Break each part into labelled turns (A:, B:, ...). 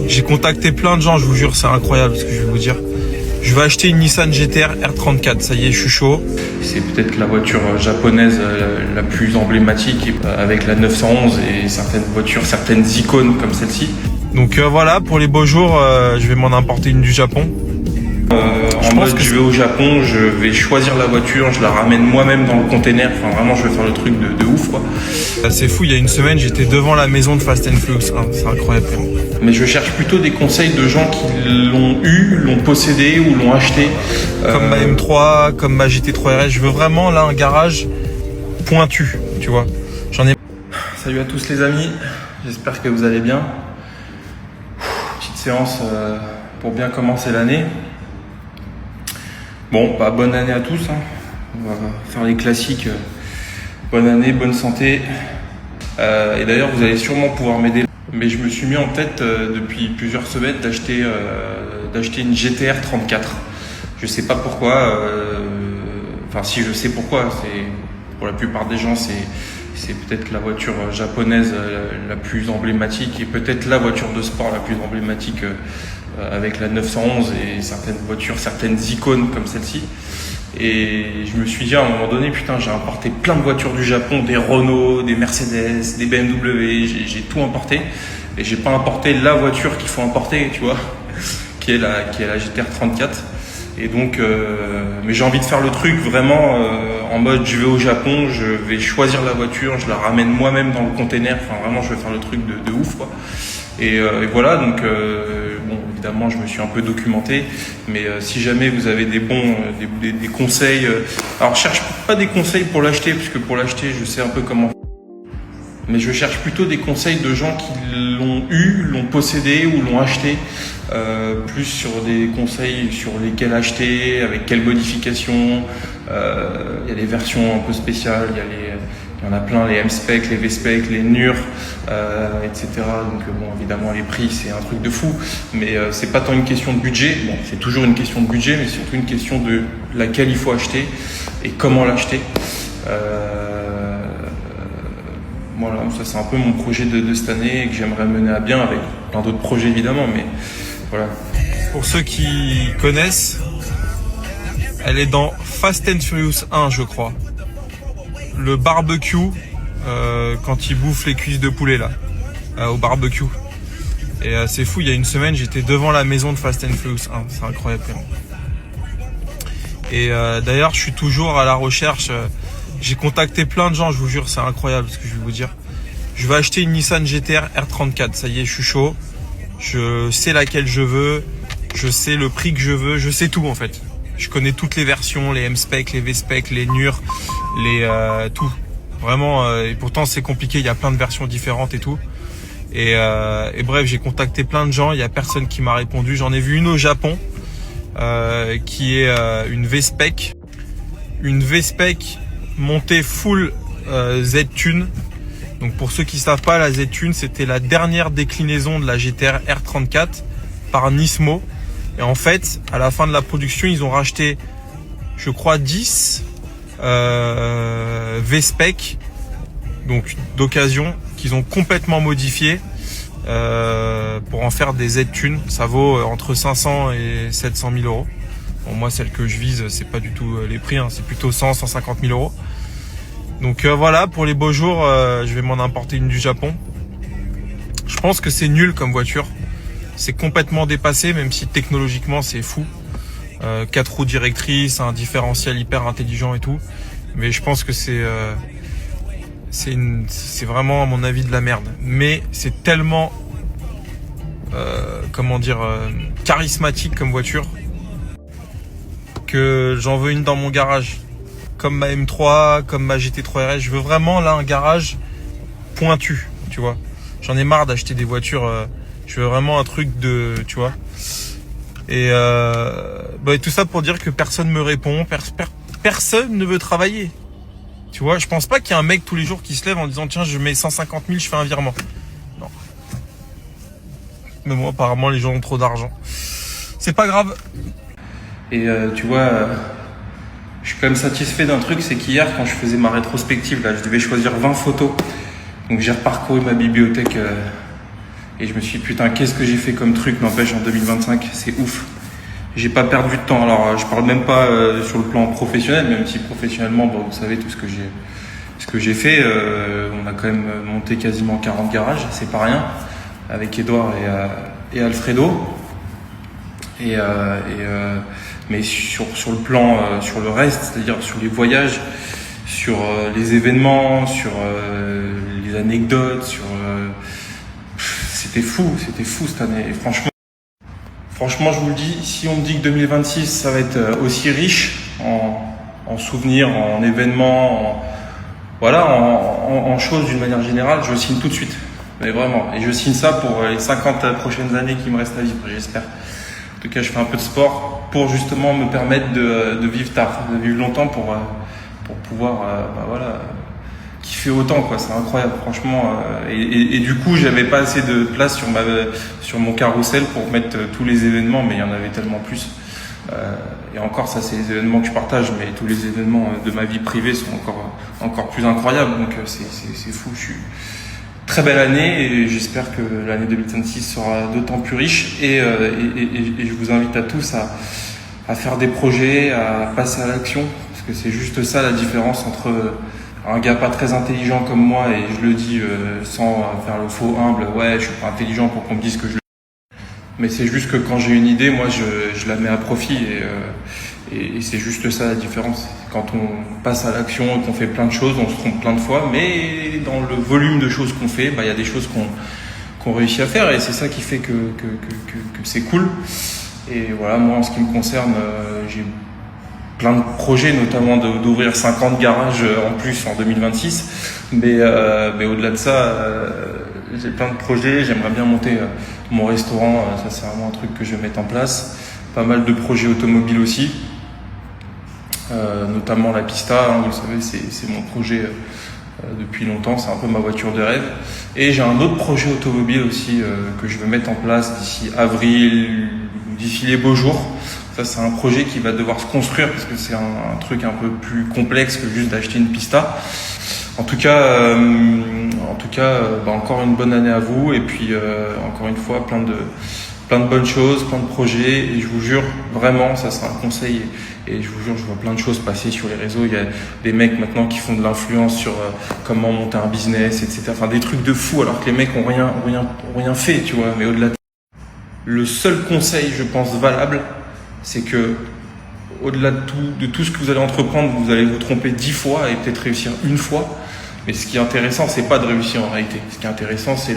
A: J'ai contacté plein de gens, je vous jure, c'est incroyable ce que je vais vous dire. Je vais acheter une Nissan GT-R R34, ça y est, je suis chaud.
B: C'est peut-être la voiture japonaise la plus emblématique, avec la 911 et certaines voitures, certaines icônes comme celle-ci.
A: Donc voilà, pour les beaux jours, je vais m'en importer une du Japon.
B: En mode, je vais au Japon, je vais choisir la voiture, je la ramène moi-même dans le container. Enfin, vraiment, je vais faire le truc de ouf, quoi.
A: C'est fou, il y a une semaine, j'étais devant la maison de Fast and Furious 1. C'est incroyable.
B: Mais je cherche plutôt des conseils de gens qui l'ont eu, l'ont possédé ou l'ont acheté.
A: Comme ma M3, comme ma GT3 RS. Je veux vraiment, là, un garage pointu, tu vois. J'en ai...
B: Salut à tous les amis, j'espère que vous allez bien. Petite séance pour bien commencer l'année. Bon, bah, bonne année à tous, hein. On va faire les classiques. Bonne année, bonne santé. Et d'ailleurs, vous allez sûrement pouvoir m'aider. Mais je me suis mis en tête depuis plusieurs semaines d'acheter une GT-R 34. Je sais pas pourquoi. Enfin, si je sais pourquoi, c'est pour la plupart des gens, c'est peut-être la voiture japonaise la plus emblématique et peut-être la voiture de sport la plus emblématique avec la 911 et certaines voitures, certaines icônes comme celle-ci. Et je me suis dit à un moment donné, putain, j'ai importé plein de voitures du Japon, des Renault, des Mercedes, des BMW, j'ai tout importé. Et j'ai pas importé la voiture qu'il faut importer, tu vois, qui est la GT-R 34. Et donc, mais j'ai envie de faire le truc vraiment en mode, je vais au Japon, je vais choisir la voiture, je la ramène moi-même dans le container. Enfin, vraiment, je vais faire le truc de ouf, quoi. Et voilà, donc bon, évidemment, je me suis un peu documenté, mais si jamais vous avez des bons, des conseils, alors je cherche pas des conseils pour l'acheter, parce que pour l'acheter, je sais un peu comment. Mais je cherche plutôt des conseils de gens qui l'ont eu, l'ont possédé ou l'ont acheté, plus sur des conseils sur lesquels acheter, avec quelles modifications. Il y a des versions un peu spéciales, il y en a plein, les M-Spec, les V-Spec, les NUR, etc. Donc bon, évidemment, les prix, c'est un truc de fou, mais c'est pas tant une question de budget. Bon, c'est toujours une question de budget, mais surtout une question de laquelle il faut acheter et comment l'acheter. Voilà, ça c'est un peu mon projet de cette année et que j'aimerais mener à bien avec plein d'autres projets évidemment, mais voilà.
A: Pour ceux qui connaissent, elle est dans Fast and Furious 1, je crois. Le barbecue, quand il bouffe les cuisses de poulet là, au barbecue. Et c'est fou, il y a une semaine, j'étais devant la maison de Fast and Furious 1. C'est incroyable. Et d'ailleurs, je suis toujours à la recherche. J'ai contacté plein de gens, je vous jure, c'est incroyable ce que je vais vous dire. Je vais acheter une Nissan GT-R R34, ça y est, je suis chaud. Je sais laquelle je veux, je sais le prix que je veux, je sais tout en fait. Je connais toutes les versions, les M-Spec, les V-Spec, les NUR, tout. Vraiment, et pourtant c'est compliqué, il y a plein de versions différentes et tout. Et bref, j'ai contacté plein de gens, il y a personne qui m'a répondu. J'en ai vu une au Japon, qui est une V-Spec. Une V-Spec montée full Z-Tune. Donc pour ceux qui savent pas, la Z-Tune c'était la dernière déclinaison de la GT-R R34 par Nismo. Et en fait, à la fin de la production, ils ont racheté, je crois, 10 V-Spec, donc d'occasion, qu'ils ont complètement modifié pour en faire des Z-Tune. Ça vaut entre 500 et 700 000 euros. Bon, moi, celle que je vise, c'est pas du tout les prix, hein, c'est plutôt 100, 150 000 euros. Donc voilà, pour les beaux jours, je vais m'en importer une du Japon. Je pense que c'est nul comme voiture. C'est complètement dépassé, même si technologiquement c'est fou. 4 roues directrices, un différentiel hyper intelligent et tout. Mais je pense que c'est vraiment à mon avis de la merde. Mais c'est tellement charismatique comme voiture que j'en veux une dans mon garage. Comme ma M3, comme ma GT3 RS. Je veux vraiment là un garage pointu, tu vois. J'en ai marre d'acheter des voitures. Je veux vraiment un truc de, tu vois. Et tout ça pour dire que personne me répond, personne ne veut travailler. Tu vois, je pense pas qu'il y a un mec tous les jours qui se lève en disant tiens, je mets 150 000, je fais un virement. Non. Mais moi, apparemment, les gens ont trop d'argent. C'est pas grave.
B: Et tu vois, je suis quand même satisfait d'un truc, c'est qu'hier, quand je faisais ma rétrospective, là, je devais choisir 20 photos. Donc j'ai reparcouru ma bibliothèque Et je me suis dit, putain, qu'est-ce que j'ai fait comme truc, n'empêche, en 2025, c'est ouf. J'ai pas perdu de temps. Alors, je parle même pas sur le plan professionnel, même si professionnellement, bon, vous savez tout ce que j'ai fait. On a quand même monté quasiment 40 garages, c'est pas rien, avec Edouard et Alfredo. Mais sur le plan, sur le reste, c'est-à-dire sur les voyages, sur les événements, sur les anecdotes, c'était fou cette année. Et franchement, je vous le dis, si on me dit que 2026, ça va être aussi riche en souvenirs, en événements, en choses d'une manière générale, je signe tout de suite. Mais vraiment. Et je signe ça pour les 50 prochaines années qui me restent à vivre, j'espère. En tout cas, je fais un peu de sport pour justement me permettre de vivre tard, de vivre longtemps pour pouvoir kiffer autant, quoi. C'est incroyable, franchement. Et du coup, j'avais pas assez de place sur mon carrousel pour mettre tous les événements, mais il y en avait tellement plus. Et encore, ça, c'est les événements que je partage, mais tous les événements de ma vie privée sont encore plus incroyables. Donc, c'est fou. Je suis très belle année et j'espère que l'année 2026 sera d'autant plus riche. Et je vous invite à tous à faire des projets, à passer à l'action, parce que c'est juste ça la différence entre un gars pas très intelligent comme moi, et je le dis sans faire le faux humble, ouais, je suis pas intelligent pour qu'on me dise que je le... Mais c'est juste que quand j'ai une idée, moi je la mets à profit, et c'est juste ça la différence. Quand on passe à l'action et qu'on fait plein de choses, on se trompe plein de fois, mais dans le volume de choses qu'on fait, il y a des choses qu'on réussit à faire, et c'est ça qui fait que c'est cool. Et voilà, moi en ce qui me concerne, j'ai plein de projets, notamment d'ouvrir 50 garages en plus en 2026. Mais au-delà de ça, j'ai plein de projets. J'aimerais bien monter mon restaurant. Ça, c'est vraiment un truc que je vais mettre en place. Pas mal de projets automobiles aussi. Notamment la Pista, hein, vous le savez, c'est mon projet depuis longtemps. C'est un peu ma voiture de rêve. Et j'ai un autre projet automobile aussi que je veux mettre en place d'ici avril, d'ici les beaux jours. Ça, c'est un projet qui va devoir se construire parce que c'est un truc un peu plus complexe que juste d'acheter une Pista. En tout cas, encore une bonne année à vous, et puis encore une fois, plein de bonnes choses, plein de projets, et je vous jure, vraiment, ça c'est un conseil, et je vous jure, je vois plein de choses passer sur les réseaux. Il y a des mecs maintenant qui font de l'influence sur comment monter un business, etc. Enfin, des trucs de fou, alors que les mecs ont rien fait, tu vois. Mais au-delà de... Le seul conseil, je pense, valable, c'est que au-delà de tout ce que vous allez entreprendre, vous allez vous tromper 10 fois et peut-être réussir une fois. Mais ce qui est intéressant, c'est pas de réussir en réalité. Ce qui est intéressant, c'est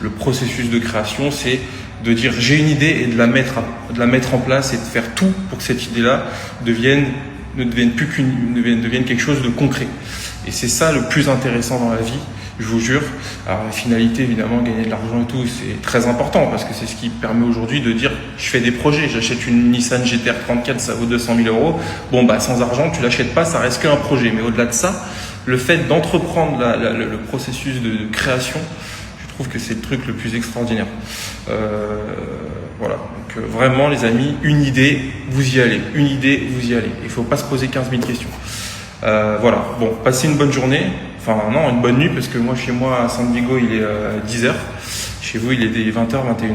B: le processus de création, c'est de dire j'ai une idée et de la mettre en place et de faire tout pour que cette idée-là devienne quelque chose de concret. Et c'est ça le plus intéressant dans la vie, je vous jure. Alors la finalité, évidemment, gagner de l'argent et tout, c'est très important parce que c'est ce qui permet aujourd'hui de dire je fais des projets, j'achète une Nissan GT-R 34, ça vaut 200 000 euros. Bon, bah sans argent, tu l'achètes pas, ça reste qu'un projet. Mais au-delà de ça, le fait d'entreprendre le processus de création, je trouve que c'est le truc le plus extraordinaire. Voilà, donc vraiment les amis, une idée, vous y allez. Une idée, vous y allez. Il ne faut pas se poser 15 000 questions. Voilà, bon, passez une bonne journée. Enfin non, une bonne nuit, parce que moi chez moi à San Diego il est 10h. Chez vous il est 20h, 21h.